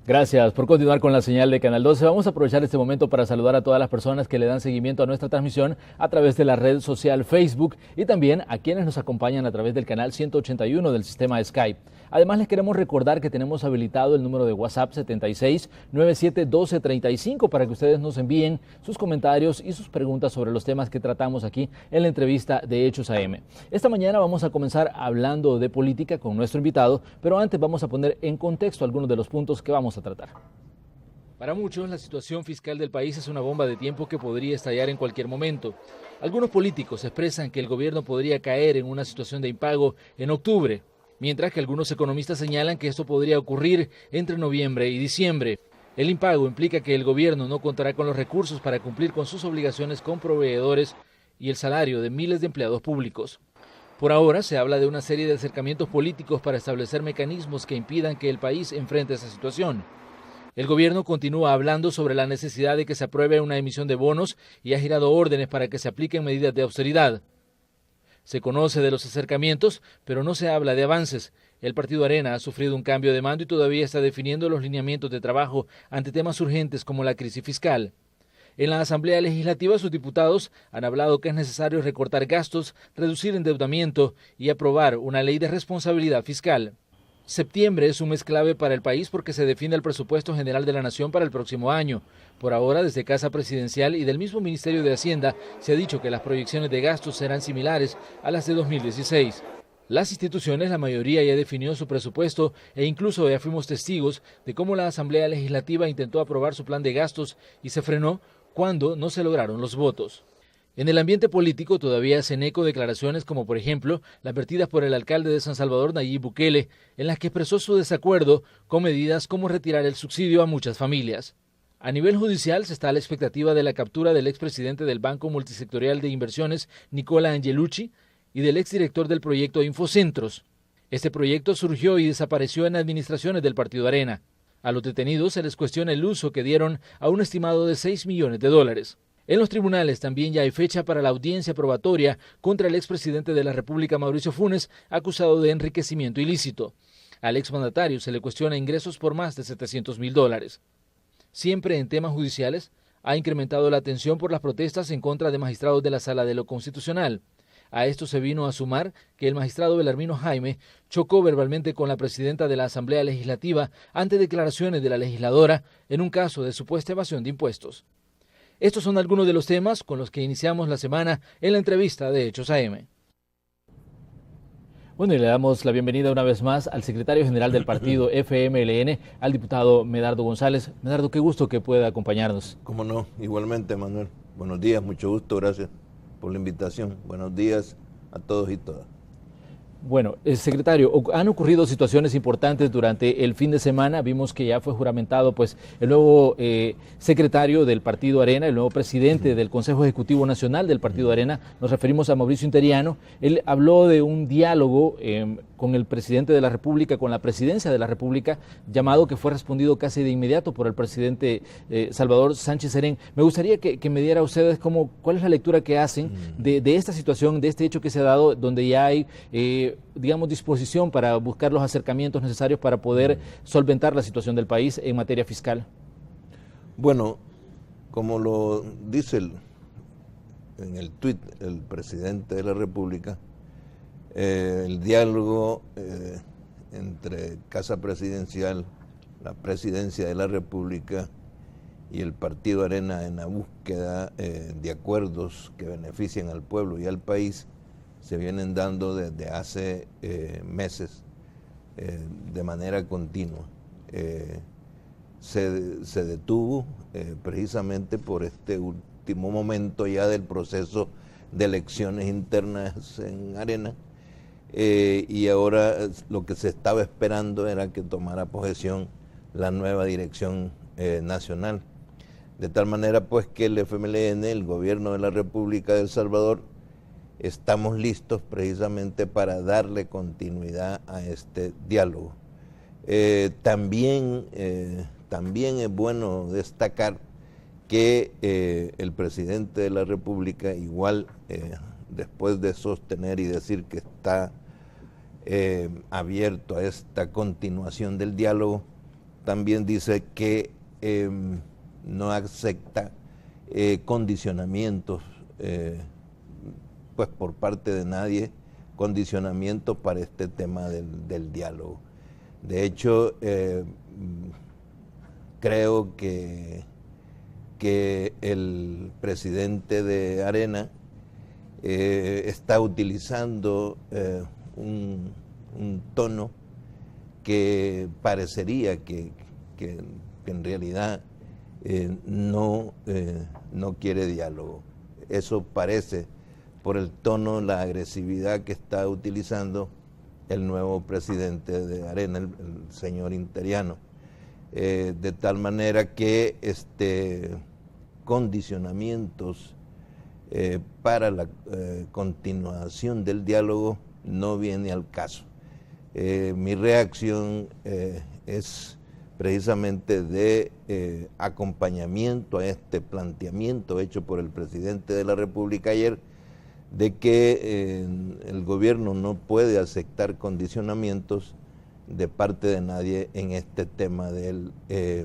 Gracias por continuar con la señal de Canal 12. Vamos a aprovechar este momento para saludar a todas las personas que le dan seguimiento a nuestra transmisión a través de la red social Facebook y también a quienes nos acompañan a través del canal 181 del sistema Skype. Además, les queremos recordar que tenemos habilitado el número de WhatsApp 76 97 12 35 para que ustedes nos envíen sus comentarios y sus preguntas sobre los temas que tratamos aquí en la entrevista de Hechos AM. Esta mañana vamos a comenzar hablando de política con nuestro invitado, pero antes vamos a poner en contexto algunos de los puntos que vamos a tratar. Para muchos, la situación fiscal del país es una bomba de tiempo que podría estallar en cualquier momento. Algunos políticos expresan que el gobierno podría caer en una situación de impago en octubre, mientras que algunos economistas señalan que esto podría ocurrir entre noviembre y diciembre. El impago implica que el gobierno no contará con los recursos para cumplir con sus obligaciones con proveedores y el salario de miles de empleados públicos. Por ahora se habla de una serie de acercamientos políticos para establecer mecanismos que impidan que el país enfrente esa situación. El gobierno continúa hablando sobre la necesidad de que se apruebe una emisión de bonos y ha girado órdenes para que se apliquen medidas de austeridad. Se conoce de los acercamientos, pero no se habla de avances. El Partido Arena ha sufrido un cambio de mando y todavía está definiendo los lineamientos de trabajo ante temas urgentes como la crisis fiscal. En la Asamblea Legislativa, sus diputados han hablado que es necesario recortar gastos, reducir endeudamiento y aprobar una ley de responsabilidad fiscal. Septiembre es un mes clave para el país porque se define el presupuesto general de la Nación para el próximo año. Por ahora, desde Casa Presidencial y del mismo Ministerio de Hacienda, se ha dicho que las proyecciones de gastos serán similares a las de 2016. Las instituciones, la mayoría ya definió su presupuesto e incluso ya fuimos testigos de cómo la Asamblea Legislativa intentó aprobar su plan de gastos y se frenó cuando no se lograron los votos. En el ambiente político todavía hacen eco declaraciones como, por ejemplo, las vertidas por el alcalde de San Salvador, Nayib Bukele, en las que expresó su desacuerdo con medidas como retirar el subsidio a muchas familias. A nivel judicial se está a la expectativa de la captura del expresidente del Banco Multisectorial de Inversiones, Nicola Angelucci, y del exdirector del proyecto Infocentros. Este proyecto surgió y desapareció en administraciones del Partido Arena. A los detenidos se les cuestiona el uso que dieron a un estimado de $6 millones. En los tribunales también ya hay fecha para la audiencia probatoria contra el expresidente de la República, Mauricio Funes, acusado de enriquecimiento ilícito. Al exmandatario se le cuestiona ingresos por más de $700.000. Siempre en temas judiciales, ha incrementado la atención por las protestas en contra de magistrados de la Sala de lo Constitucional. A esto se vino a sumar que el magistrado Belarmino Jaime chocó verbalmente con la presidenta de la Asamblea Legislativa ante declaraciones de la legisladora en un caso de supuesta evasión de impuestos. Estos son algunos de los temas con los que iniciamos la semana en la entrevista de Hechos AM. Bueno, y le damos la bienvenida una vez más al secretario general del partido FMLN, al diputado Medardo González. Medardo, qué gusto que pueda acompañarnos. Cómo no, igualmente, Manuel. Buenos días, mucho gusto, gracias por la invitación. Buenos días a todos y todas. Bueno, secretario, han ocurrido situaciones importantes durante el fin de semana. Vimos que ya fue juramentado pues el nuevo secretario del Partido Arena, el nuevo presidente del Consejo Ejecutivo Nacional del Partido Arena. Nos referimos a Mauricio Interiano. Él habló de un diálogo con el presidente de la República, con la presidencia de la República, llamado que fue respondido casi de inmediato por el presidente Salvador Sánchez Serén. Me gustaría que me diera a ustedes cuál es la lectura que hacen de esta situación, de este hecho que se ha dado, donde ya hay digamos, disposición para buscar los acercamientos necesarios para poder solventar la situación del país en materia fiscal. Bueno, como lo dice en el tuit el presidente de la República, el diálogo entre Casa Presidencial, la Presidencia de la República y el Partido Arena en la búsqueda de acuerdos que beneficien al pueblo y al país se vienen dando desde hace meses de manera continua. Se detuvo precisamente por este último momento ya del proceso de elecciones internas en Arena y ahora lo que se estaba esperando era que tomara posesión la nueva dirección nacional. De tal manera pues que el FMLN, el gobierno de la República de El Salvador, estamos listos precisamente para darle continuidad a este diálogo. También es bueno destacar que el presidente de la República, igual después de sostener y decir que está abierto a esta continuación del diálogo, también dice que no acepta condicionamientos pues por parte de nadie, condicionamientos para este tema del diálogo. De hecho, creo que el presidente de Arena está utilizando un tono que parecería que en realidad no quiere diálogo. Eso parece por el tono, la agresividad que está utilizando el nuevo presidente de Arena, el señor Interiano. De tal manera que condicionamientos para la continuación del diálogo no viene al caso. Mi reacción es precisamente de acompañamiento a este planteamiento hecho por el presidente de la República ayer, de que el gobierno no puede aceptar condicionamientos de parte de nadie en este tema de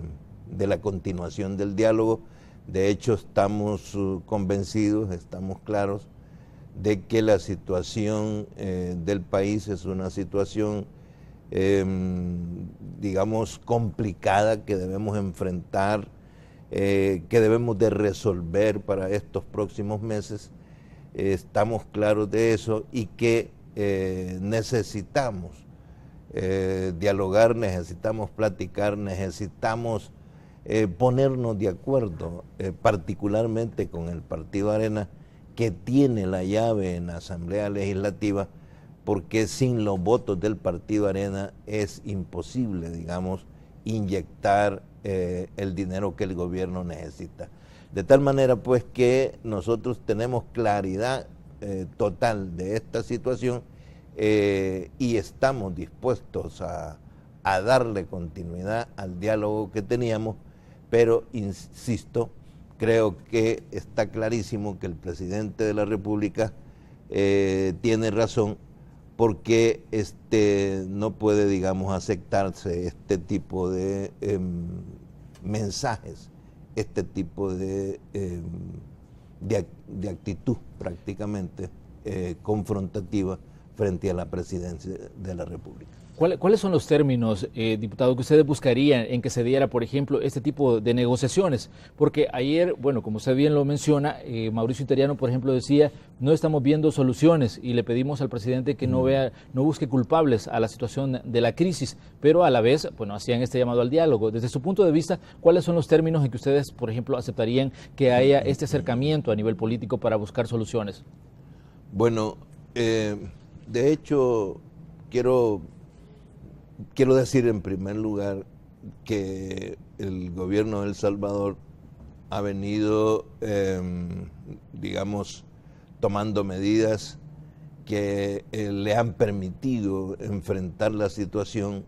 la continuación del diálogo. De hecho, estamos convencidos, estamos claros de que la situación del país es una situación, digamos, complicada, que debemos enfrentar, que debemos de resolver para estos próximos meses. Estamos claros de eso y que necesitamos dialogar, necesitamos platicar, necesitamos ponernos de acuerdo, particularmente con el Partido Arena, que tiene la llave en la Asamblea Legislativa, porque sin los votos del Partido Arena es imposible, digamos, inyectar el dinero que el gobierno necesita. De tal manera, pues, que nosotros tenemos claridad total de esta situación y estamos dispuestos a darle continuidad al diálogo que teníamos, pero, insisto, creo que está clarísimo que el presidente de la República tiene razón, porque no puede, digamos, aceptarse este tipo de mensajes, este tipo de actitud prácticamente confrontativa frente a la presidencia de la República. ¿Cuáles son los términos, diputado, que ustedes buscarían en que se diera, por ejemplo, este tipo de negociaciones? Porque ayer, bueno, como usted bien lo menciona, Mauricio Interiano, por ejemplo, decía, no estamos viendo soluciones y le pedimos al presidente que no busque culpables a la situación de la crisis, pero a la vez, bueno, hacían este llamado al diálogo. Desde su punto de vista, ¿cuáles son los términos en que ustedes, por ejemplo, aceptarían que haya este acercamiento a nivel político para buscar soluciones? Bueno, de hecho, quiero decir en primer lugar que el gobierno de El Salvador ha venido, digamos, tomando medidas que le han permitido enfrentar la situación,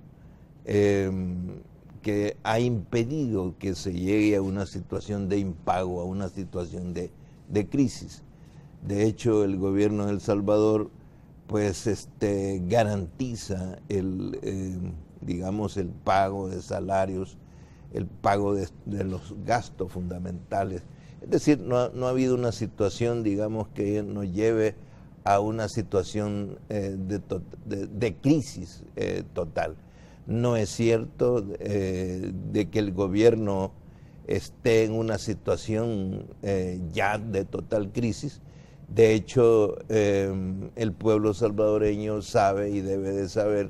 que ha impedido que se llegue a una situación de impago, a una situación de crisis. De hecho, el gobierno de El Salvador pues garantiza digamos, el pago de salarios, el pago de los gastos fundamentales. Es decir, no ha habido una situación, digamos, que nos lleve a una situación de crisis total. No es cierto de que el gobierno esté en una situación ya de total crisis. De hecho, el pueblo salvadoreño sabe y debe de saber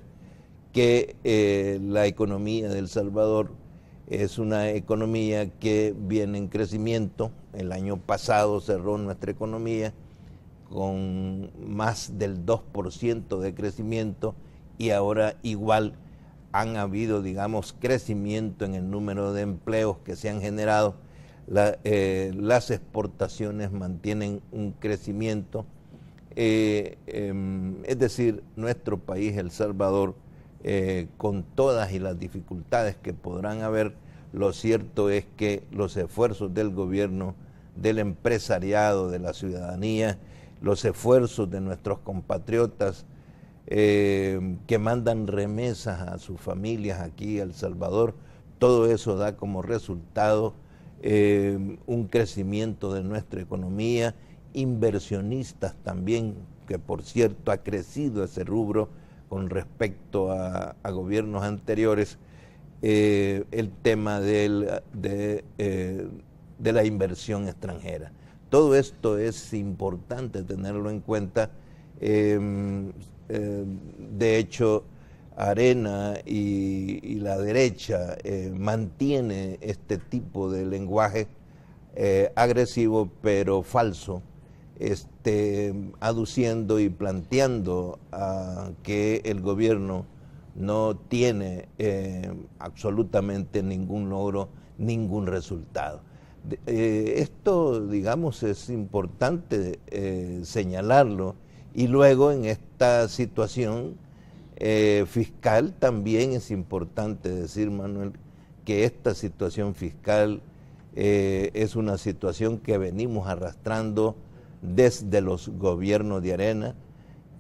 que la economía de El Salvador es una economía que viene en crecimiento. El año pasado cerró nuestra economía con más del 2% de crecimiento y ahora igual han habido, digamos, crecimiento en el número de empleos que se han generado. Las exportaciones mantienen un crecimiento, es decir, nuestro país, El Salvador, con todas y las dificultades que podrán haber, lo cierto es que los esfuerzos del gobierno, del empresariado, de la ciudadanía, los esfuerzos de nuestros compatriotas que mandan remesas a sus familias aquí a El Salvador, todo eso da como resultado un crecimiento de nuestra economía, inversionistas también, que por cierto ha crecido ese rubro con respecto a gobiernos anteriores, el tema de la inversión extranjera. Todo esto es importante tenerlo en cuenta. De hecho, Arena y la derecha mantiene este tipo de lenguaje agresivo pero falso, aduciendo y planteando que el gobierno no tiene absolutamente ningún logro, ningún resultado. Esto, digamos, es importante señalarlo, y luego en esta situación fiscal también es importante decir, Manuel, que esta situación fiscal es una situación que venimos arrastrando desde los gobiernos de Arena,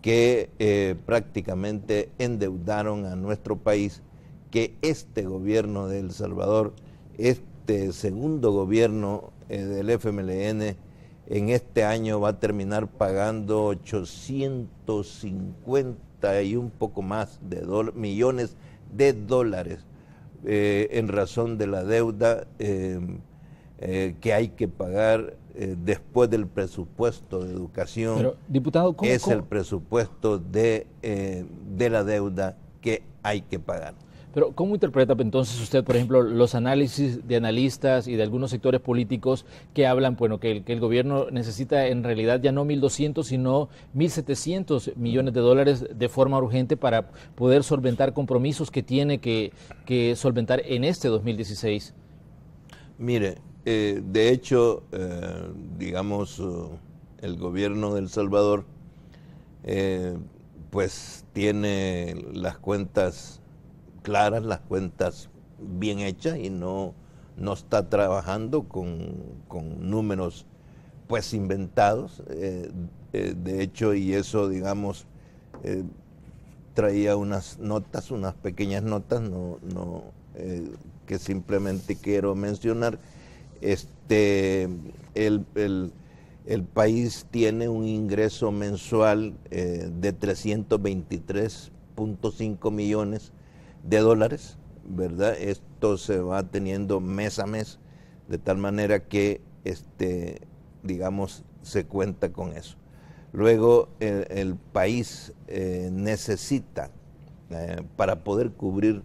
que prácticamente endeudaron a nuestro país, que este gobierno de El Salvador, este segundo gobierno del FMLN, en este año va a terminar pagando 850 y un poco más de millones de dólares en razón de la deuda que hay que pagar después del presupuesto de educación. Pero, diputado, ¿cómo el presupuesto de la deuda que hay que pagar. Pero ¿cómo interpreta entonces usted, por ejemplo, los análisis de analistas y de algunos sectores políticos que hablan, bueno, que el gobierno necesita en realidad ya no 1.200, sino 1.700 millones de dólares de forma urgente para poder solventar compromisos que tiene que solventar en este 2016? Mire, de hecho, digamos, el gobierno de El Salvador pues tiene las cuentas claras, las cuentas bien hechas, y no está trabajando con números pues inventados. De hecho, y eso, digamos, traía unas notas, unas pequeñas notas, que simplemente quiero mencionar. El país tiene un ingreso mensual de 323.5 millones de dólares, ¿verdad? Esto se va teniendo mes a mes, de tal manera que, digamos, se cuenta con eso. Luego, el país necesita, para poder cubrir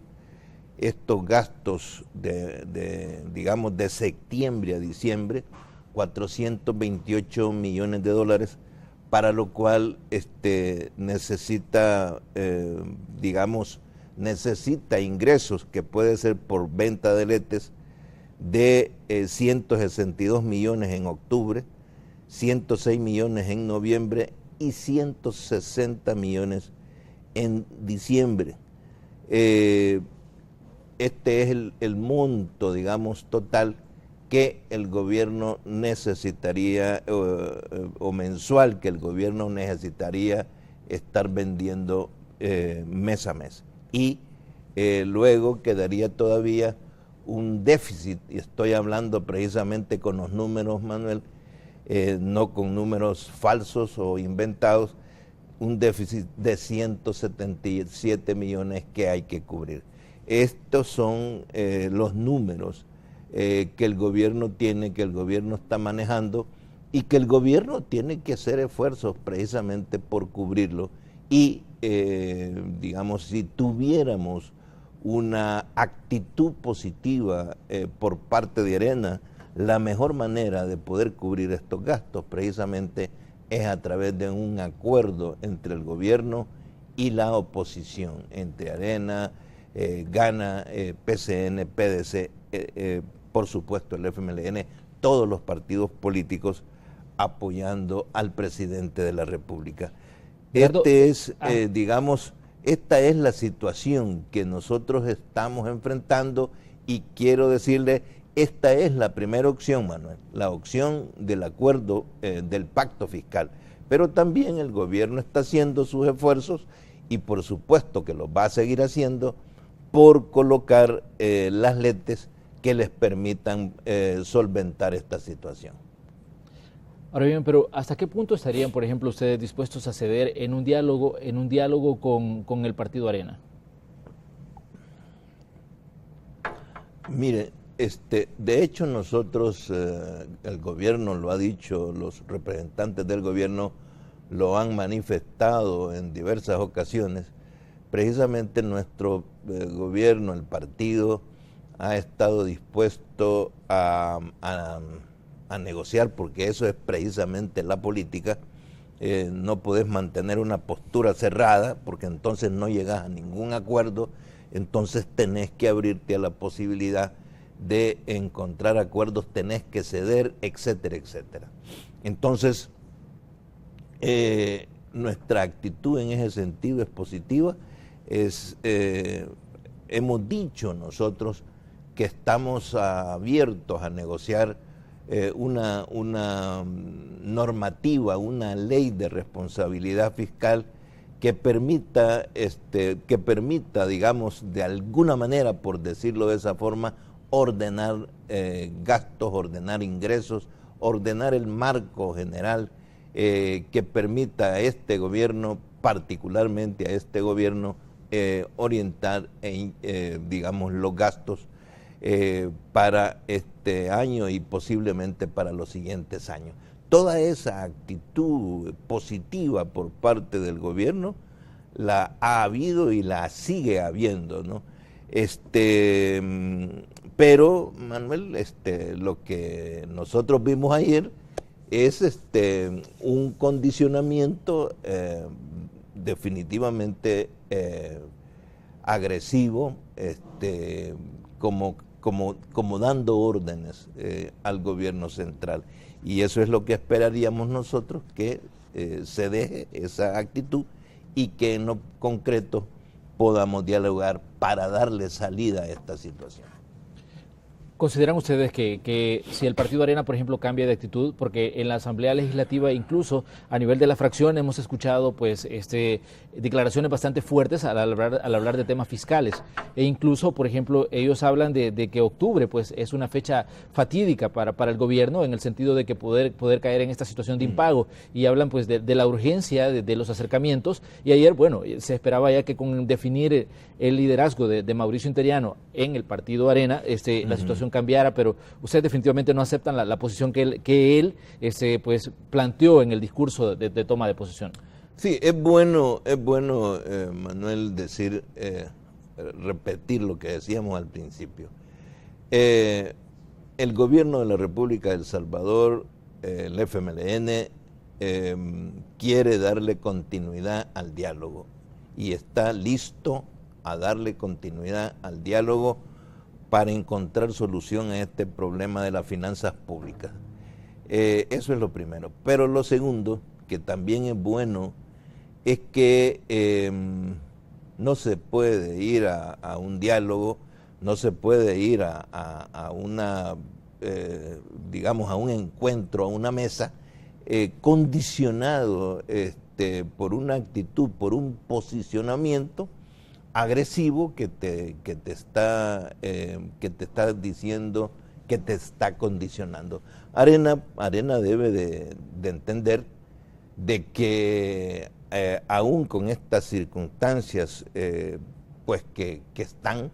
estos gastos digamos, de septiembre a diciembre, 428 millones de dólares, para lo cual necesita, digamos, necesita ingresos, que puede ser por venta de letes, de 162 millones en octubre, 106 millones en noviembre y 160 millones en diciembre. Este es el monto, digamos, total que el gobierno necesitaría, o mensual, que el gobierno necesitaría estar vendiendo mes a mes. Y luego quedaría todavía un déficit, y estoy hablando precisamente con los números, Manuel, no con números falsos o inventados, un déficit de 177 millones que hay que cubrir. Estos son los números que el gobierno tiene, que el gobierno está manejando, y que el gobierno tiene que hacer esfuerzos precisamente por cubrirlo. Y digamos, si tuviéramos una actitud positiva por parte de Arena, la mejor manera de poder cubrir estos gastos precisamente es a través de un acuerdo entre el gobierno y la oposición, entre Arena, Gana, PCN, PDC, por supuesto el FMLN, todos los partidos políticos apoyando al presidente de la República. Digamos, esta es la situación que nosotros estamos enfrentando, y quiero decirle, esta es la primera opción, Manuel, la opción del acuerdo del pacto fiscal. Pero también el gobierno está haciendo sus esfuerzos, y por supuesto que los va a seguir haciendo, por colocar las leyes que les permitan solventar esta situación. Ahora bien, pero ¿hasta qué punto estarían, por ejemplo, ustedes dispuestos a ceder en un diálogo con el Partido Arena? Mire, de hecho nosotros, el gobierno lo ha dicho, los representantes del gobierno lo han manifestado en diversas ocasiones. Precisamente nuestro gobierno, el partido, ha estado dispuesto a negociar, porque eso es precisamente la política. No podés mantener una postura cerrada, porque entonces no llegas a ningún acuerdo. Entonces tenés que abrirte a la posibilidad de encontrar acuerdos, tenés que ceder, etcétera, etcétera. Entonces, nuestra actitud en ese sentido es positiva. Hemos dicho nosotros que estamos abiertos a negociar una normativa, una ley de responsabilidad fiscal que permita, digamos, de alguna manera, por decirlo de esa forma, ordenar gastos, ordenar ingresos, ordenar el marco general que permita a este gobierno, particularmente a este gobierno, orientar, digamos, los gastos para este año y posiblemente para los siguientes años. Toda esa actitud positiva por parte del gobierno la ha habido y la sigue habiendo, ¿no? Pero, Manuel, lo que nosotros vimos ayer es un condicionamiento definitivamente agresivo, como dando órdenes al gobierno central. Y eso es lo que esperaríamos nosotros, que se deje esa actitud y que en lo concreto podamos dialogar para darle salida a esta situación. ¿Consideran ustedes que si el Partido Arena, por ejemplo, cambia de actitud? Porque en la Asamblea Legislativa, incluso a nivel de la fracción, hemos escuchado pues declaraciones bastante fuertes al hablar de temas fiscales. E incluso, por ejemplo, ellos hablan de que octubre pues es una fecha fatídica para el gobierno, en el sentido de que poder caer en esta situación de impago. Y hablan pues de la urgencia de los acercamientos. Y ayer, bueno, se esperaba ya que con definir el liderazgo de Mauricio Interiano en el Partido Arena, la situación cambiara, pero ustedes definitivamente no aceptan la posición que él pues planteó en el discurso de toma de posesión. Sí, es bueno, Manuel, repetir lo que decíamos al principio. El gobierno de la República de El Salvador, el FMLN, quiere darle continuidad al diálogo y está listo a darle continuidad al diálogo para encontrar solución a este problema de las finanzas públicas. Eso es lo primero. Pero lo segundo, que también es bueno, es que no se puede ir a un diálogo, no se puede ir a digamos, a un encuentro, a una mesa, condicionado por una actitud, por un posicionamiento agresivo que te está diciendo, que te está condicionando. Arena debe de entender de que aún con estas circunstancias pues que están,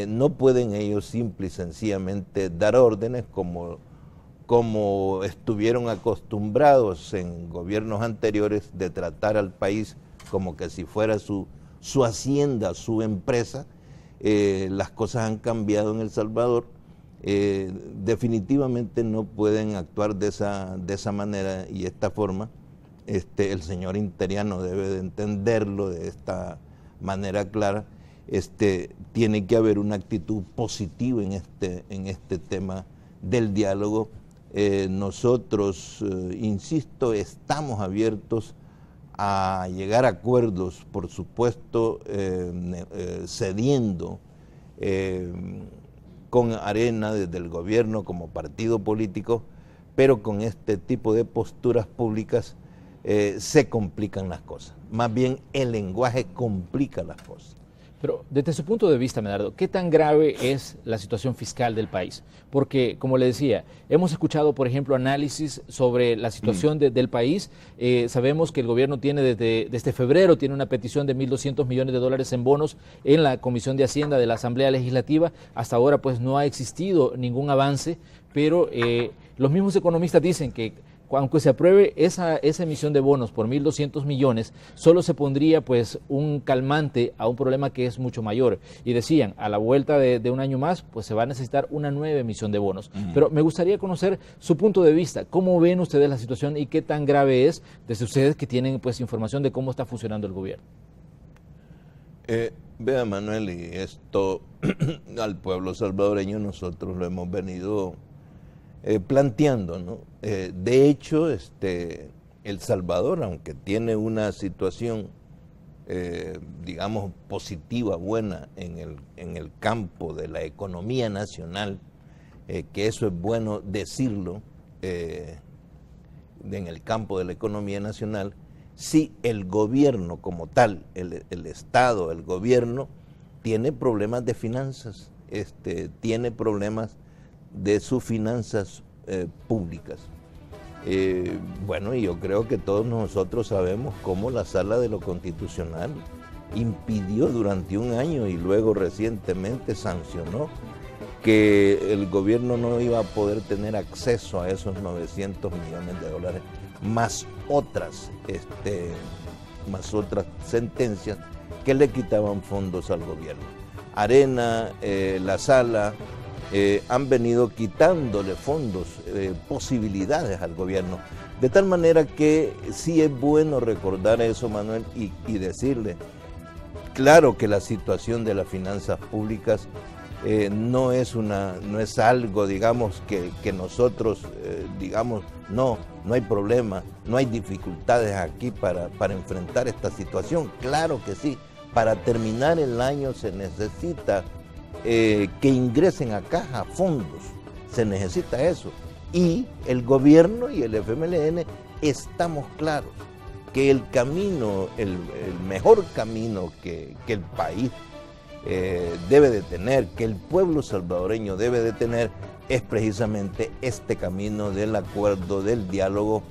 no pueden ellos simple y sencillamente dar órdenes como estuvieron acostumbrados en gobiernos anteriores, de tratar al país como que si fuera su hacienda, su empresa. Las cosas han cambiado en El Salvador. Definitivamente no pueden actuar de esa manera y esta forma. El señor Interiano debe de entenderlo de esta manera clara. Tiene que haber una actitud positiva en este tema del diálogo. Nosotros, insisto, estamos abiertos a llegar a acuerdos, por supuesto, cediendo con Arena desde el gobierno como partido político, pero con este tipo de posturas públicas se complican las cosas. Más bien el lenguaje complica las cosas. Pero desde su punto de vista, Medardo, ¿qué tan grave es la situación fiscal del país? Porque, como le decía, hemos escuchado, por ejemplo, análisis sobre la situación del país. Sabemos que el gobierno tiene desde febrero tiene una petición de $1.200 millones en bonos en la Comisión de Hacienda de la Asamblea Legislativa. Hasta ahora, pues, no ha existido ningún avance, pero los mismos economistas dicen que aunque se apruebe esa emisión de bonos por 1.200 millones, solo se pondría pues un calmante a un problema que es mucho mayor. Y decían, a la vuelta de un año más, pues se va a necesitar una nueva emisión de bonos. Pero me gustaría conocer su punto de vista. ¿Cómo ven ustedes la situación y qué tan grave es desde ustedes que tienen pues información de cómo está funcionando el gobierno? Vea, Manuel, y esto al pueblo salvadoreño nosotros lo hemos venido planteando, ¿no? De hecho, El Salvador, aunque tiene una situación, digamos, positiva, buena en el campo de la economía nacional, que eso es bueno decirlo, en el campo de la economía nacional, sí el gobierno como tal, el Estado, el gobierno, tiene problemas de finanzas, tiene problemas de sus finanzas públicas. Bueno, y yo creo que todos nosotros sabemos cómo la Sala de lo Constitucional impidió durante un año y luego recientemente sancionó que el gobierno no iba a poder tener acceso a esos $900 millones, más otras sentencias que le quitaban fondos al gobierno. Arena, la Sala, han venido quitándole fondos, posibilidades al gobierno. De tal manera que sí es bueno recordar eso, Manuel, y decirle, claro que la situación de las finanzas públicas no es algo, digamos, que nosotros, digamos, no hay problema, no hay dificultades aquí para enfrentar esta situación. Claro que sí, para terminar el año se necesita que ingresen a caja fondos, se necesita eso. Y el gobierno y el FMLN estamos claros que el camino, el mejor camino que el país debe de tener, que el pueblo salvadoreño debe de tener, es precisamente este camino del acuerdo, del diálogo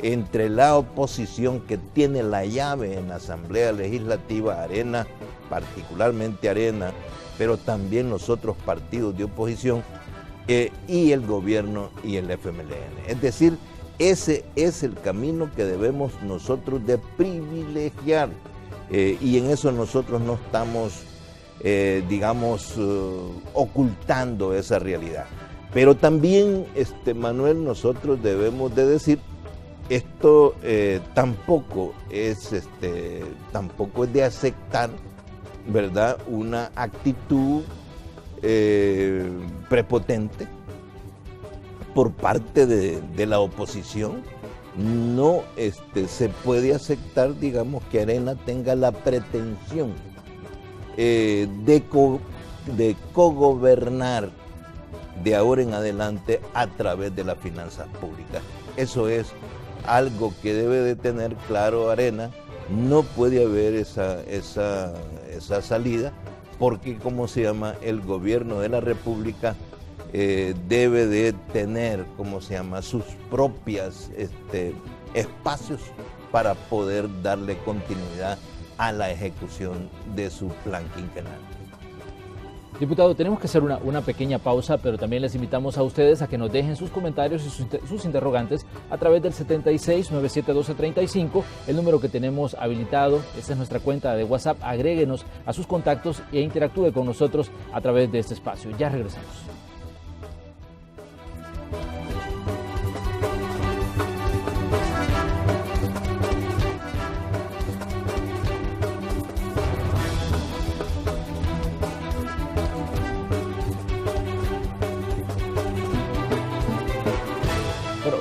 entre la oposición, que tiene la llave en la Asamblea Legislativa, Arena, particularmente Arena, pero también los otros partidos de oposición, y el gobierno y el FMLN. Es decir, ese es el camino que debemos nosotros de privilegiar, y en eso nosotros no estamos, digamos, ocultando esa realidad. Pero también, Manuel, nosotros debemos de decir, esto tampoco es de aceptar, ¿verdad?, una actitud prepotente por parte de la oposición. No se puede aceptar, digamos, que Arena tenga la pretensión de cogobernar de ahora en adelante a través de las finanzas públicas. Eso es algo que debe de tener claro Arena. No puede haber esa salida, porque, ¿cómo se llama?, el gobierno de la República debe de tener, ¿cómo se llama?, sus propios espacios para poder darle continuidad a la ejecución de su plan quinquenal. Diputado, tenemos que hacer una pequeña pausa, pero también les invitamos a ustedes a que nos dejen sus comentarios y sus interrogantes a través del 76-9712-35, el número que tenemos habilitado. Esta es nuestra cuenta de WhatsApp. Agréguenos a sus contactos e interactúe con nosotros a través de este espacio. Ya regresamos.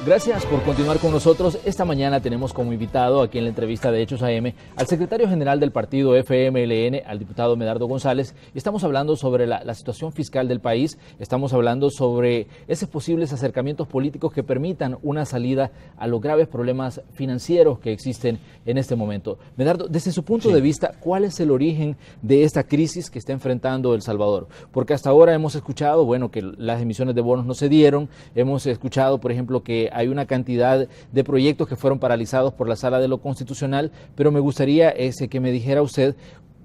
Gracias por continuar con nosotros. Esta mañana tenemos como invitado aquí en la entrevista de Hechos AM al secretario general del partido FMLN, al diputado Medardo González. Estamos hablando sobre la situación fiscal del país, estamos hablando sobre esos posibles acercamientos políticos que permitan una salida a los graves problemas financieros que existen en este momento. Medardo, desde su punto de vista, ¿cuál es el origen de esta crisis que está enfrentando El Salvador? Porque hasta ahora hemos escuchado, bueno, que las emisiones de bonos no se dieron, hemos escuchado, por ejemplo, que hay una cantidad de proyectos que fueron paralizados por la Sala de lo Constitucional, pero me gustaría que me dijera usted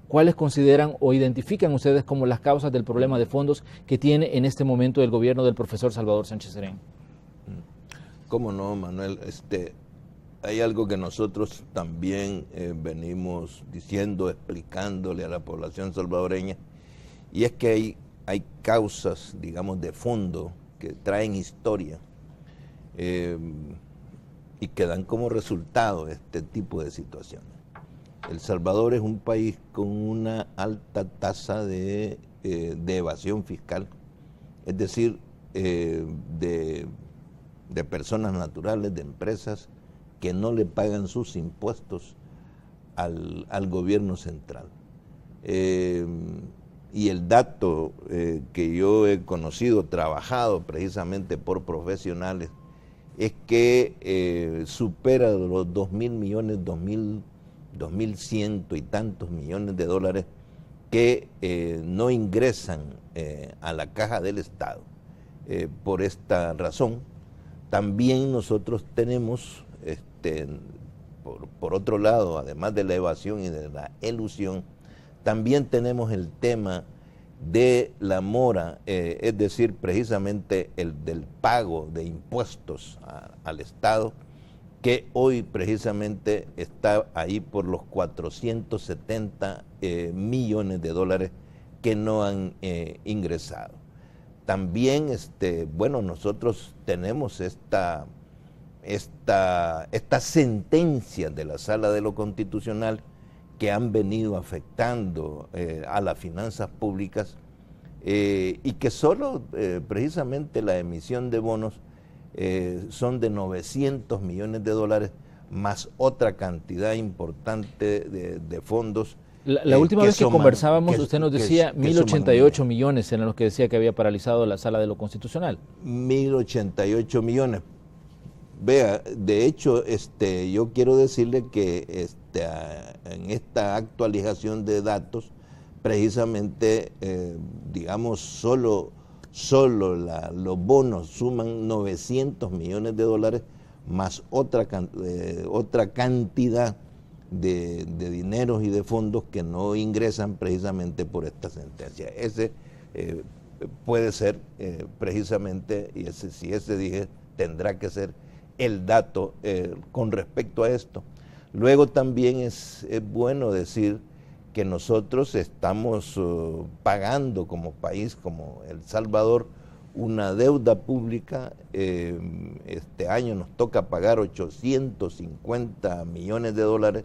cuáles consideran o identifican ustedes como las causas del problema de fondos que tiene en este momento el gobierno del profesor Salvador Sánchez Serén. ¿Cómo no, Manuel? Hay algo que nosotros también venimos diciendo, explicándole a la población salvadoreña, y es que hay causas, digamos, de fondo que traen historia y que dan como resultado este tipo de situaciones. El Salvador es un país con una alta tasa de evasión fiscal, es decir, de personas naturales, de empresas que no le pagan sus impuestos al gobierno central. Y el dato que yo he conocido, trabajado precisamente por profesionales, es que supera los 2.000 millones, 2.100 y tantos millones de dólares que no ingresan a la caja del Estado. Por esta razón, también nosotros tenemos, por otro lado, además de la evasión y de la elusión, también tenemos el tema de la mora, es decir, precisamente el del pago de impuestos al Estado, que hoy precisamente está ahí por los 470 millones de dólares que no han ingresado. También, bueno, nosotros tenemos esta sentencia de la Sala de lo Constitucional que han venido afectando a las finanzas públicas y que solo precisamente la emisión de bonos son de 900 millones de dólares más otra cantidad importante de fondos. La última vez que conversábamos, usted nos decía 1.088 millones en los que decía que había paralizado la Sala de lo Constitucional. 1.088 millones. Vea, de hecho, yo quiero decirle que en esta actualización de datos, precisamente, digamos, solo los bonos suman 900 millones de dólares más otra cantidad de dineros y de fondos que no ingresan precisamente por esta sentencia. Ese puede ser precisamente, y si ese dije, tendrá que ser el dato con respecto a esto. Luego también es bueno decir que nosotros estamos pagando como país, como El Salvador, una deuda pública. Este año nos toca pagar 850 millones de dólares,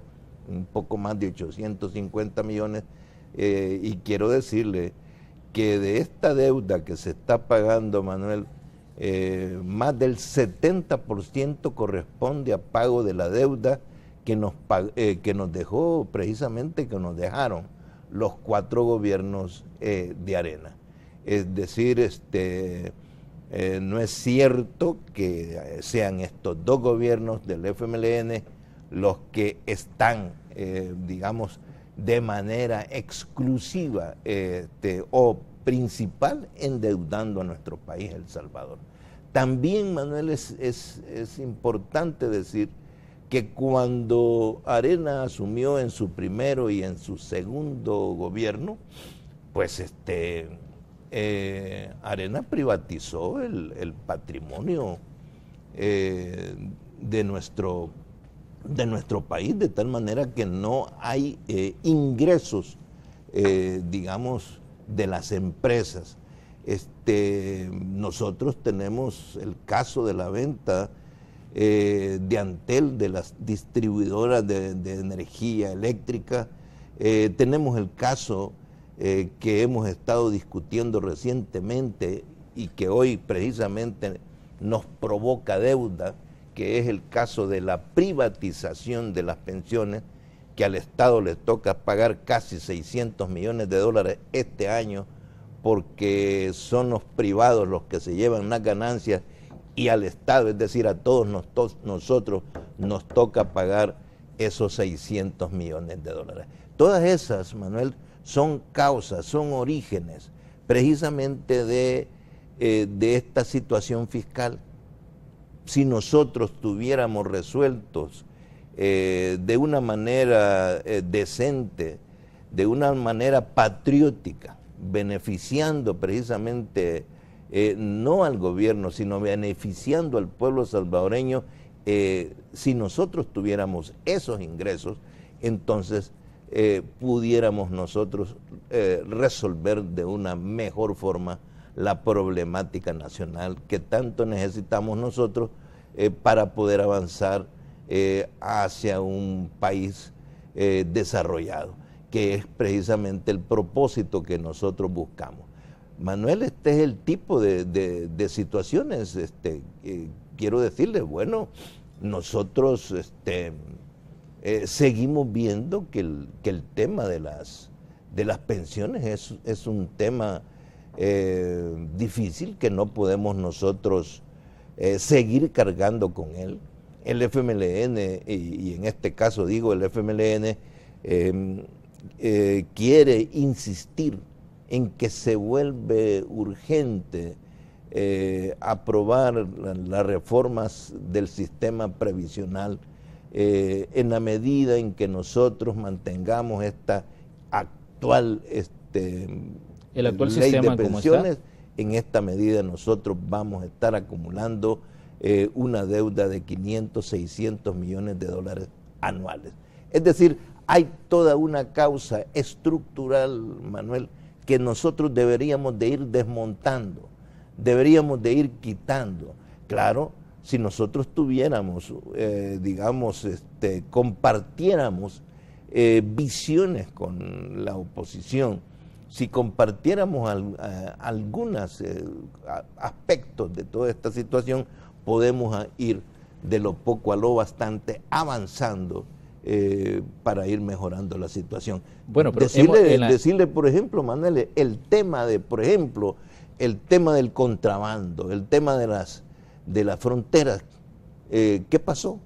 un poco más de 850 millones, y quiero decirle que de esta deuda que se está pagando, Manuel, más del 70% corresponde a pago de la deuda que nos dejó precisamente, que nos dejaron los 4 gobiernos de Arena. Es decir, no es cierto que sean estos 2 gobiernos del FMLN los que están, digamos, de manera exclusiva o principal endeudando a nuestro país, El Salvador. También, Manuel, es importante decir que cuando Arena asumió en su primero y en su segundo gobierno, pues Arena privatizó el patrimonio de nuestro país, de tal manera que no hay ingresos, digamos, de las empresas. Nosotros tenemos el caso de la venta de Antel, de las distribuidoras de energía eléctrica. Tenemos el caso que hemos estado discutiendo recientemente y que hoy precisamente nos provoca deuda, que es el caso de la privatización de las pensiones, que al Estado le toca pagar casi 600 millones de dólares este año, porque son los privados los que se llevan las ganancias y al Estado, es decir, a todos nosotros nos toca pagar esos 600 millones de dólares. Todas esas, Manuel, son causas, son orígenes precisamente de esta situación fiscal. Si nosotros tuviéramos resueltos de una manera decente, de una manera patriótica, beneficiando precisamente no al gobierno, sino beneficiando al pueblo salvadoreño, si nosotros tuviéramos esos ingresos, entonces pudiéramos nosotros resolver de una mejor forma la problemática nacional que tanto necesitamos nosotros para poder avanzar hacia un país desarrollado, que es precisamente el propósito que nosotros buscamos. Manuel, este es el tipo de situaciones, quiero decirle, bueno, nosotros seguimos viendo que el tema de las pensiones es un tema difícil, que no podemos nosotros seguir cargando con él. El FMLN, y en este caso digo el FMLN, quiere insistir en que se vuelve urgente aprobar las reformas del sistema previsional en la medida en que nosotros mantengamos esta actual el actual ley sistema de pensiones. En esta medida nosotros vamos a estar acumulando una deuda de 500, 600 millones de dólares anuales. Es decir, hay toda una causa estructural, Manuel, que nosotros deberíamos de ir desmontando, deberíamos de ir quitando. Claro, si nosotros tuviéramos, compartiéramos visiones con la oposición, si compartiéramos algunos aspectos de toda esta situación, podemos ir de lo poco a lo bastante avanzando para ir mejorando la situación. Bueno, pero decirle, por ejemplo, Manuel, el tema del contrabando, el tema de las fronteras, ¿qué pasó?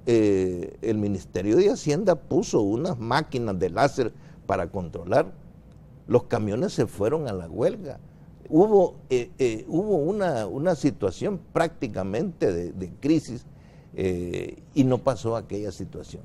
El Ministerio de Hacienda puso unas máquinas de láser para controlar. Los camiones se fueron a la huelga. Hubo una situación prácticamente de crisis y no pasó aquella situación.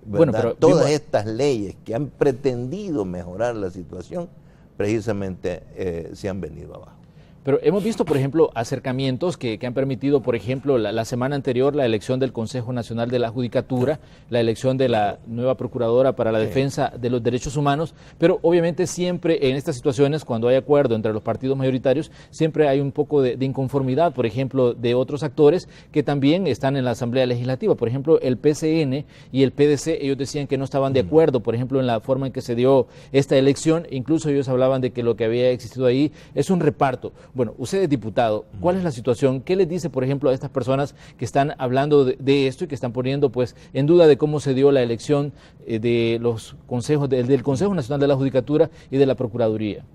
Bueno, pero todas estas leyes que han pretendido mejorar la situación precisamente se han venido abajo. Pero hemos visto, por ejemplo, acercamientos que han permitido, por ejemplo, la semana anterior, la elección del Consejo Nacional de la Judicatura, la elección de la nueva Procuradora para la Defensa de los Derechos Humanos, pero obviamente siempre en estas situaciones, cuando hay acuerdo entre los partidos mayoritarios, siempre hay un poco de inconformidad, por ejemplo, de otros actores que también están en la Asamblea Legislativa. Por ejemplo, el PCN y el PDC, ellos decían que no estaban de acuerdo, por ejemplo, en la forma en que se dio esta elección. Incluso ellos hablaban de que lo que había existido ahí es un reparto. Bueno, usted es diputado, ¿cuál es la situación? ¿Qué les dice, por ejemplo, a estas personas que están hablando de esto y que están poniendo pues en duda de cómo se dio la elección de los consejos del Consejo Nacional de la Judicatura y de la Procuraduría?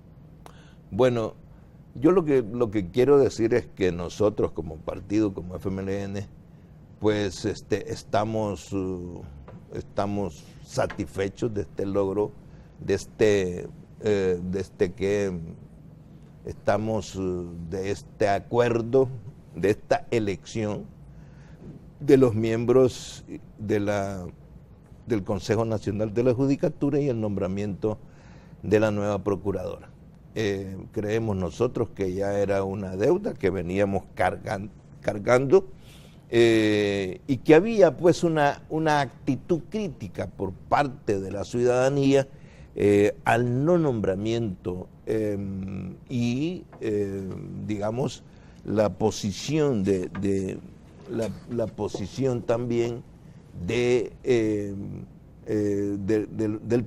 Bueno, yo lo que quiero decir es que nosotros como partido, como FMLN, pues estamos satisfechos de este logro, de este acuerdo, de esta elección de los miembros del Consejo Nacional de la Judicatura y el nombramiento de la nueva Procuradora. Creemos nosotros que ya era una deuda que veníamos cargando y que había pues una actitud crítica por parte de la ciudadanía al no nombramiento digamos la posición la posición también del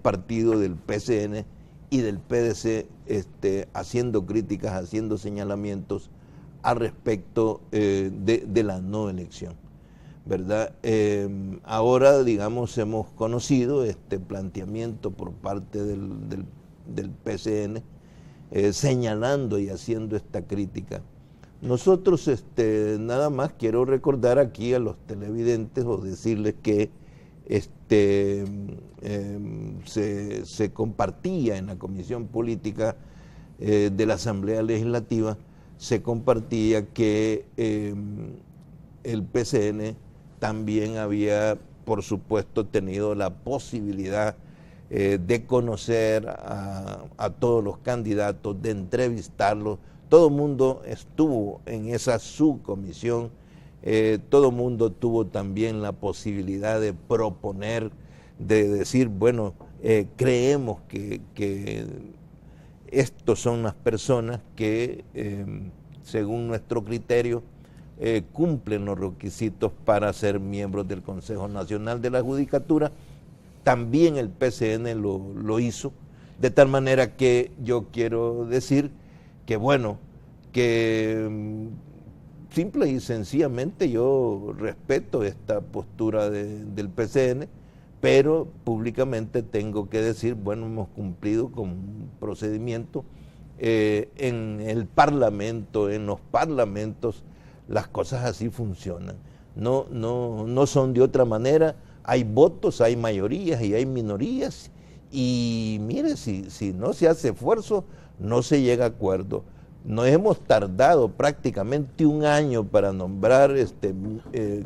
partido del PCN y del PDC haciendo críticas, haciendo señalamientos al respecto de la no elección. ¿verdad? Ahora, digamos, hemos conocido este planteamiento por parte del PCN, señalando y haciendo esta crítica. Nosotros, nada más quiero recordar aquí a los televidentes o decirles que se compartía en la Comisión Política de la Asamblea Legislativa, se compartía que el PCN también había, por supuesto, tenido la posibilidad de conocer a todos los candidatos, de entrevistarlos. Todo el mundo estuvo en esa subcomisión, todo el mundo tuvo también la posibilidad de proponer, de decir, bueno, creemos que estos son las personas que, según nuestro criterio, cumplen los requisitos para ser miembros del Consejo Nacional de la Judicatura. También el PCN lo hizo, de tal manera que yo quiero decir que, bueno, que simple y sencillamente yo respeto esta postura del PCN, pero públicamente tengo que decir, bueno, hemos cumplido con un procedimiento. En el Parlamento, en los parlamentos, las cosas así funcionan. No son de otra manera. Hay votos, hay mayorías y hay minorías. Y mire, si no se hace esfuerzo, no se llega a acuerdo. Nos hemos tardado prácticamente un año para nombrar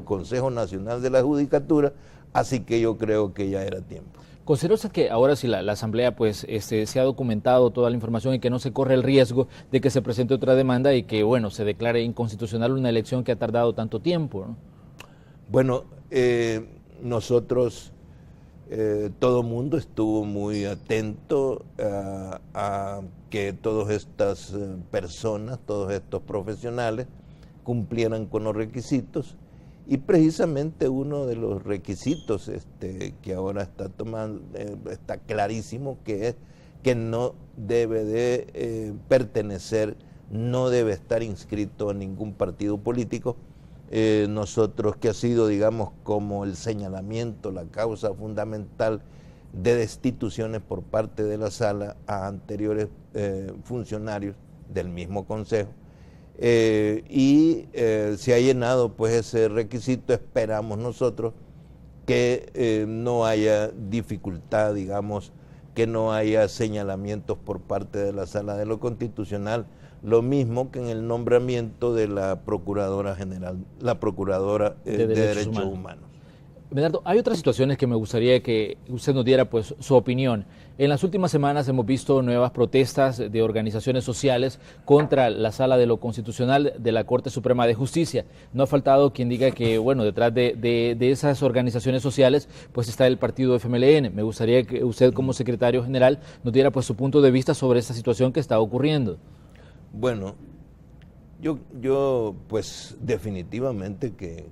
Consejo Nacional de la Judicatura, así que yo creo que ya era tiempo. ¿Considera usted que ahora sí la Asamblea pues se ha documentado toda la información y que no se corre el riesgo de que se presente otra demanda y que, bueno, se declare inconstitucional una elección que ha tardado tanto tiempo, ¿no? Bueno, nosotros, todo el mundo estuvo muy atento a que todas estas personas, todos estos profesionales cumplieran con los requisitos, y precisamente uno de los requisitos que ahora está clarísimo, que es que no debe de pertenecer, no debe estar inscrito en ningún partido político. Nosotros, que ha sido, digamos, como el señalamiento, la causa fundamental de destituciones por parte de la sala a anteriores funcionarios del mismo consejo, se ha llenado pues ese requisito. Esperamos nosotros que no haya dificultad, digamos, que no haya señalamientos por parte de la Sala de lo Constitucional, lo mismo que en el nombramiento de la Procuradora General, la Procuradora de Derechos Humanos. Bernardo, hay otras situaciones que me gustaría que usted nos diera pues su opinión. En las últimas semanas hemos visto nuevas protestas de organizaciones sociales contra la Sala de lo Constitucional de la Corte Suprema de Justicia. No ha faltado quien diga que, bueno, detrás de esas organizaciones sociales pues está el partido FMLN. Me gustaría que usted, como secretario general, nos diera pues su punto de vista sobre esta situación que está ocurriendo. Bueno, yo pues definitivamente que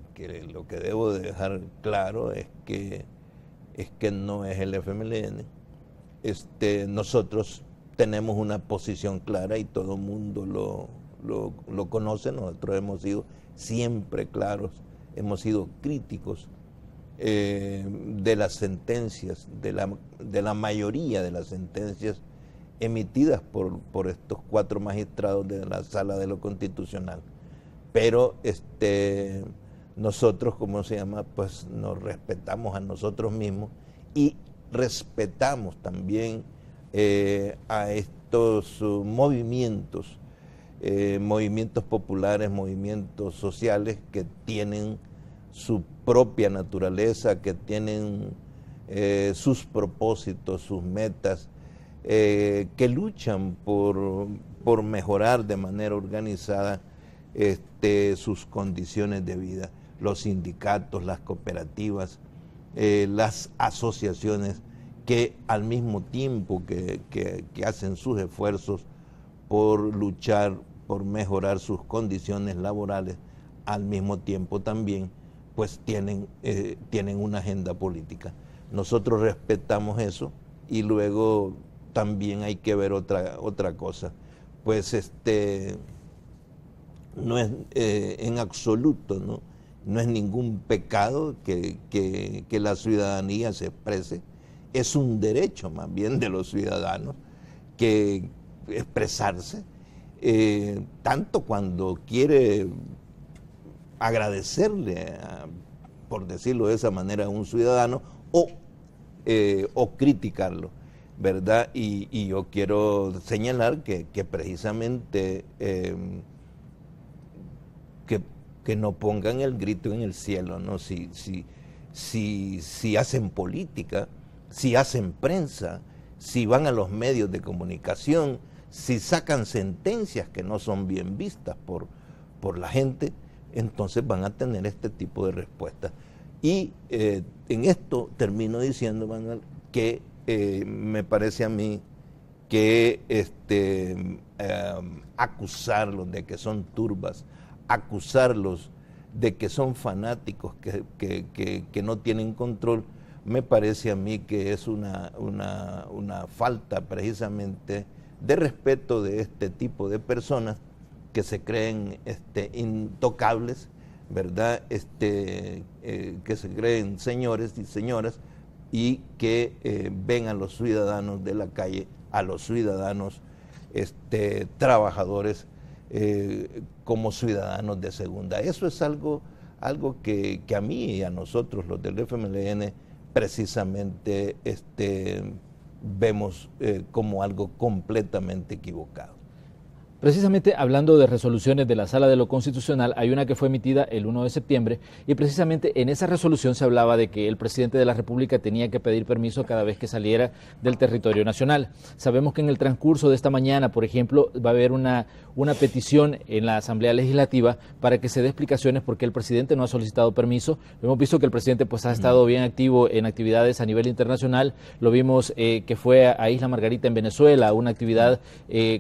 lo que debo de dejar claro es que no es el FMLN. Nosotros tenemos una posición clara y todo el mundo lo conoce. Nosotros hemos sido siempre claros, hemos sido críticos de las sentencias, de la mayoría de las sentencias emitidas por estos 4 magistrados de la Sala de lo Constitucional. Pero nosotros, ¿cómo se llama? Pues nos respetamos a nosotros mismos y respetamos también a estos movimientos, movimientos populares, movimientos sociales que tienen su propia naturaleza, que tienen sus propósitos, sus metas, que luchan por mejorar de manera organizada sus condiciones de vida. Los sindicatos, las cooperativas, las asociaciones que al mismo tiempo que hacen sus esfuerzos por luchar, por mejorar sus condiciones laborales, al mismo tiempo también pues tienen una agenda política. Nosotros respetamos eso y luego también hay que ver otra cosa. Pues no es en absoluto, ¿no?, no es ningún pecado que la ciudadanía se exprese, es un derecho más bien de los ciudadanos que expresarse, tanto cuando quiere agradecerle, por decirlo de esa manera, a un ciudadano o criticarlo, ¿verdad? Y yo quiero señalar que precisamente que no pongan el grito en el cielo, ¿no? Si hacen política, si hacen prensa, si van a los medios de comunicación, si sacan sentencias que no son bien vistas por la gente, entonces van a tener este tipo de respuestas. Y en esto termino diciendo, Manuel, que me parece a mí que acusarlos de que son turbas, acusarlos de que son fanáticos que no tienen control, me parece a mí que es una falta precisamente de respeto de este tipo de personas que se creen intocables, ¿verdad? Que se creen señores y señoras y que ven a los ciudadanos de la calle, a los ciudadanos trabajadores, como ciudadanos de segunda. Eso es algo que a mí y a nosotros, los del FMLN, precisamente vemos como algo completamente equivocado. Precisamente hablando de resoluciones de la Sala de lo Constitucional, hay una que fue emitida el 1 de septiembre y precisamente en esa resolución se hablaba de que el presidente de la República tenía que pedir permiso cada vez que saliera del territorio nacional. Sabemos que en el transcurso de esta mañana, por ejemplo, va a haber una petición en la Asamblea Legislativa para que se dé explicaciones por qué el presidente no ha solicitado permiso. Hemos visto que el presidente pues ha estado bien activo en actividades a nivel internacional. Lo vimos que fue a Isla Margarita en Venezuela, una actividad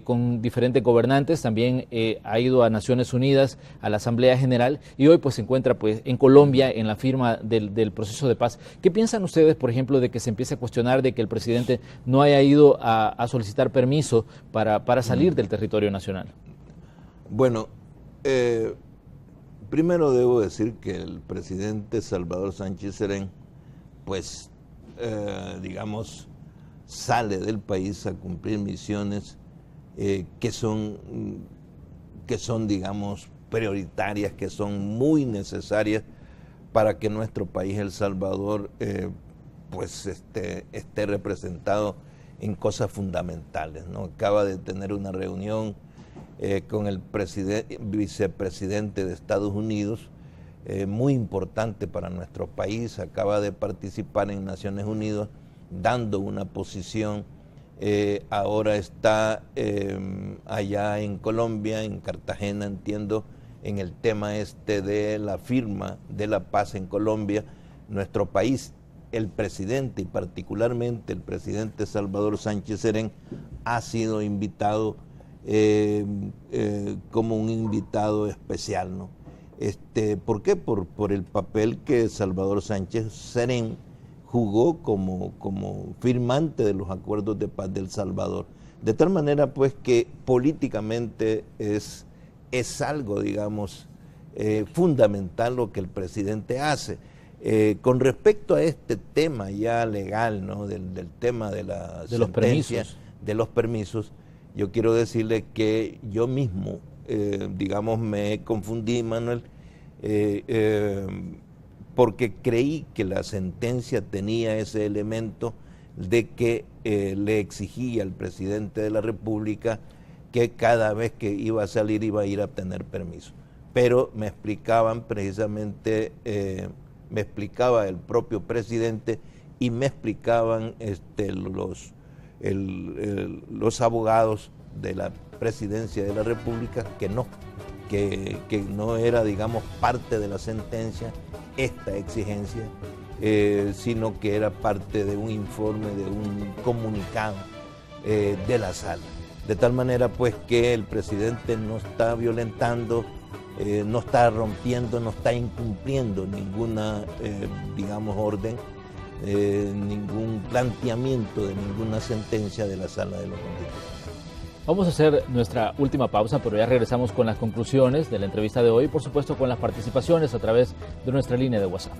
con diferentes gobernantes. También ha ido a Naciones Unidas, a la Asamblea General, y hoy pues se encuentra pues en Colombia en la firma del proceso de paz. ¿Qué piensan ustedes, por ejemplo, de que se empiece a cuestionar de que el presidente no haya ido a solicitar permiso para salir del territorio nacional? Bueno, primero debo decir que el presidente Salvador Sánchez Serén, pues, digamos, sale del país a cumplir misiones que son, digamos, prioritarias, que son muy necesarias para que nuestro país, El Salvador, pues esté representado en cosas fundamentales, ¿no? Acaba de tener una reunión con el vicepresidente de Estados Unidos, muy importante para nuestro país. Acaba de participar en Naciones Unidas dando una posición. Ahora está allá en Colombia, en Cartagena, entiendo, en el tema de la firma de la paz en Colombia. Nuestro país, el presidente y particularmente el presidente Salvador Sánchez Serén, ha sido invitado como un invitado especial, ¿no? ¿Por qué? Por el papel que Salvador Sánchez Serén jugó como firmante de los acuerdos de paz de El Salvador. De tal manera, pues, que políticamente es algo, digamos, fundamental lo que el presidente hace. Con respecto a este tema ya legal, ¿no? del tema de la sentencia, de los permisos, yo quiero decirle que yo mismo, digamos, me confundí, Manuel, porque creí que la sentencia tenía ese elemento de que le exigía al presidente de la República que cada vez que iba a salir iba a ir a obtener permiso. Pero me explicaban precisamente, me explicaba el propio presidente y me explicaban los abogados de la presidencia de la República que no era, digamos, parte de la sentencia esta exigencia, sino que era parte de un informe, de un comunicado de la sala. De tal manera, pues, que el presidente no está violentando, no está rompiendo, no está incumpliendo ninguna, digamos, orden, ningún planteamiento de ninguna sentencia de la Sala de lo Constitucional. Vamos a hacer nuestra última pausa, pero ya regresamos con las conclusiones de la entrevista de hoy, por supuesto con las participaciones a través de nuestra línea de WhatsApp.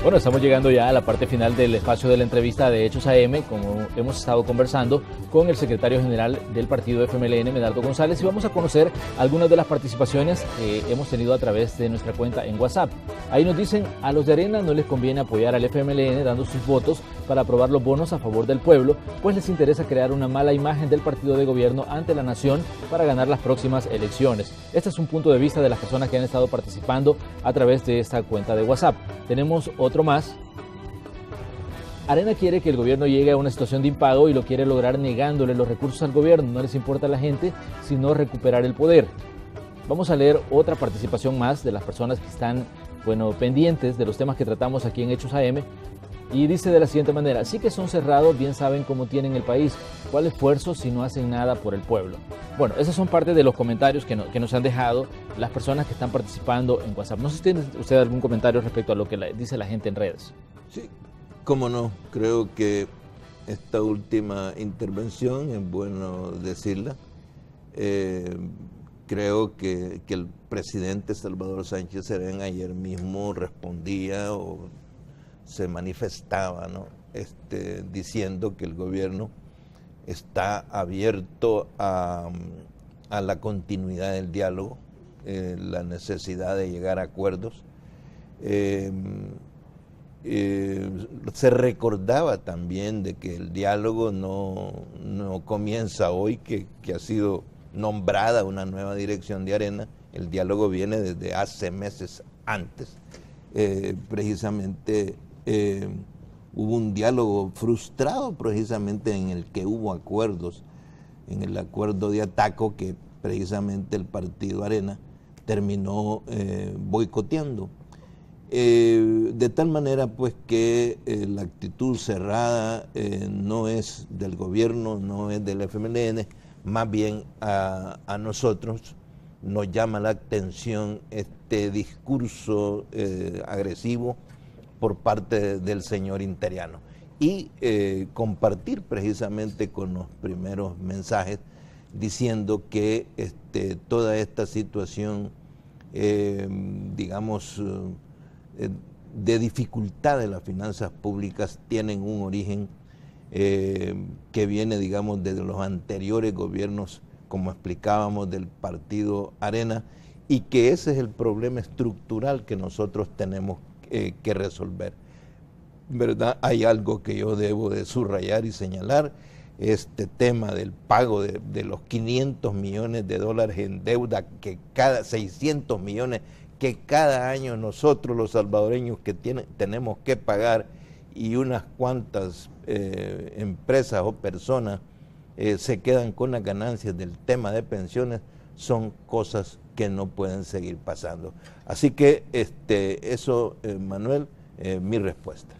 Bueno, estamos llegando ya a la parte final del espacio de la entrevista de Hechos AM, como hemos estado conversando con el secretario general del partido FMLN, Medardo González, y vamos a conocer algunas de las participaciones que hemos tenido a través de nuestra cuenta en WhatsApp. Ahí nos dicen, a los de Arena no les conviene apoyar al FMLN dando sus votos para aprobar los bonos a favor del pueblo, pues les interesa crear una mala imagen del partido de gobierno ante la nación para ganar las próximas elecciones. Este es un punto de vista de las personas que han estado participando a través de esta cuenta de WhatsApp. Tenemos otro más. Arena quiere que el gobierno llegue a una situación de impago y lo quiere lograr negándole los recursos al gobierno. No les importa a la gente, sino recuperar el poder. Vamos a leer otra participación más de las personas que están, pendientes de los temas que tratamos aquí en Hechos AM. Y dice de la siguiente manera: sí que son cerrados, bien saben cómo tienen el país. ¿Cuál esfuerzo si no hacen nada por el pueblo? Bueno, esos son parte de los comentarios que nos han dejado las personas que están participando en WhatsApp. No sé si tiene usted algún comentario respecto a lo que dice la gente en redes. Sí, cómo no. Creo que esta última intervención es bueno decirla. Creo que el presidente Salvador Sánchez Serén ayer mismo respondía o se manifestaba, ¿no? Diciendo que el gobierno está abierto a la continuidad del diálogo, la necesidad de llegar a acuerdos. Se recordaba también de que el diálogo no comienza hoy, que ha sido nombrada una nueva dirección de Arena. El diálogo viene desde hace meses antes. Precisamente hubo un diálogo frustrado precisamente en el que hubo acuerdos, en el acuerdo de Ataco que precisamente el partido Arena terminó boicoteando. De tal manera pues que la actitud cerrada no es del gobierno, no es del FMLN, más bien a nosotros nos llama la atención este discurso agresivo por parte del señor Interiano y compartir precisamente con los primeros mensajes diciendo que toda esta situación de dificultad de las finanzas públicas tienen un origen que viene desde los anteriores gobiernos, como explicábamos, del partido Arena, y que ese es el problema estructural que nosotros tenemos que resolver. ¿Verdad? Hay algo que yo debo de subrayar y señalar: este tema del pago de los 500 millones de dólares en deuda, que cada 600 millones que cada año nosotros los salvadoreños tenemos que pagar, y unas cuantas empresas o personas se quedan con las ganancias del tema de pensiones, son cosas que no pueden seguir pasando. Así que eso, Manuel, mi respuesta.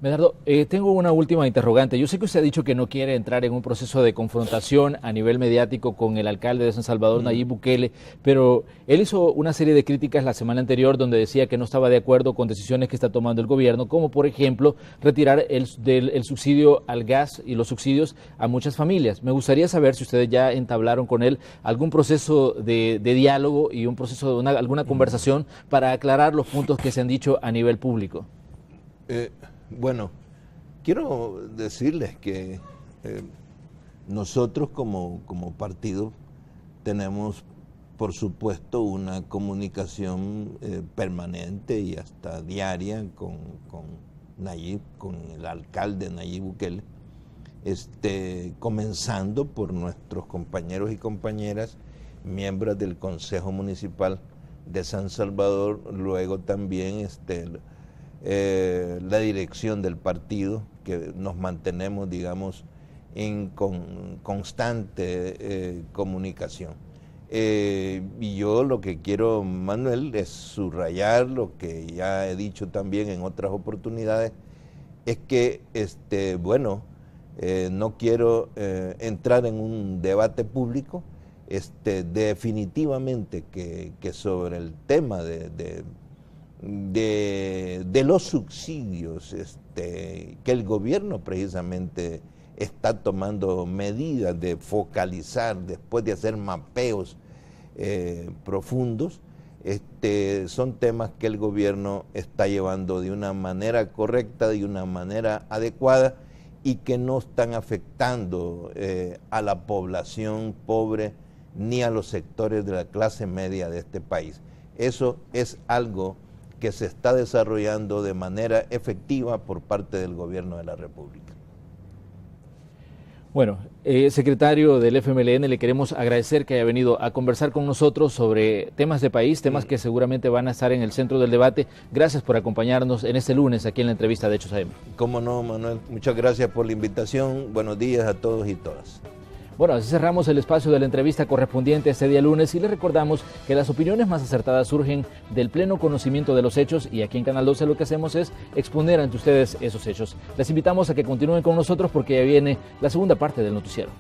Medardo, tengo una última interrogante. Yo sé que usted ha dicho que no quiere entrar en un proceso de confrontación a nivel mediático con el alcalde de San Salvador, Nayib Bukele, pero él hizo una serie de críticas la semana anterior donde decía que no estaba de acuerdo con decisiones que está tomando el gobierno, como por ejemplo retirar el subsidio al gas y los subsidios a muchas familias. Me gustaría saber si ustedes ya entablaron con él algún proceso de diálogo y un proceso de alguna conversación para aclarar los puntos que se han dicho a nivel público. Bueno, quiero decirles que nosotros como partido tenemos, por supuesto, una comunicación permanente y hasta diaria con Nayib, con el alcalde Nayib Bukele, comenzando por nuestros compañeros y compañeras, miembros del Consejo Municipal de San Salvador, luego también la dirección del partido, que nos mantenemos, en constante comunicación. Y yo lo que quiero, Manuel, es subrayar lo que ya he dicho también en otras oportunidades, es que, no quiero entrar en un debate público. definitivamente que sobre el tema de los subsidios, que el gobierno precisamente está tomando medidas de focalizar después de hacer mapeos profundos, son temas que el gobierno está llevando de una manera correcta, de una manera adecuada y que no están afectando a la población pobre ni a los sectores de la clase media de este país. Eso es algo que se está desarrollando de manera efectiva por parte del gobierno de la República. Bueno, secretario del FMLN, le queremos agradecer que haya venido a conversar con nosotros sobre temas de país, temas que seguramente van a estar en el centro del debate. Gracias por acompañarnos en este lunes aquí en la entrevista de Hechos AM. Cómo no, Manuel. Muchas gracias por la invitación. Buenos días a todos y todas. Bueno, así cerramos el espacio de la entrevista correspondiente a este día lunes y les recordamos que las opiniones más acertadas surgen del pleno conocimiento de los hechos y aquí en Canal 12 lo que hacemos es exponer ante ustedes esos hechos. Les invitamos a que continúen con nosotros porque ya viene la segunda parte del noticiero.